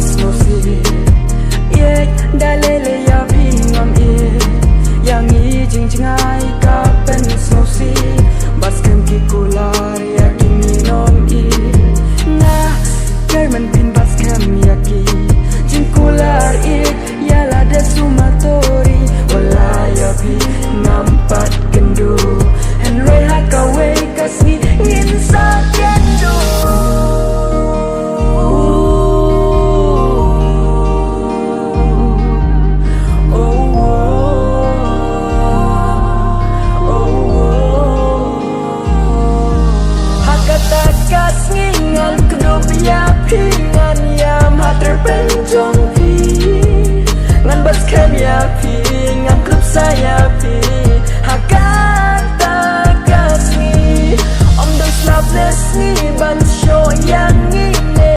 snosi ye dalele ya pingam ye yang i jing jingai ka pen snosi bas kem ki kular ya kimi nom i na kerman bin bas kem ya ki jing kular i ya la de sumatori wala ya pi nampak kendu and roi hakawe kasni ngin sa kendo ngingan kedop ya pingan ya mater penjong pi ngan bas kem ya pi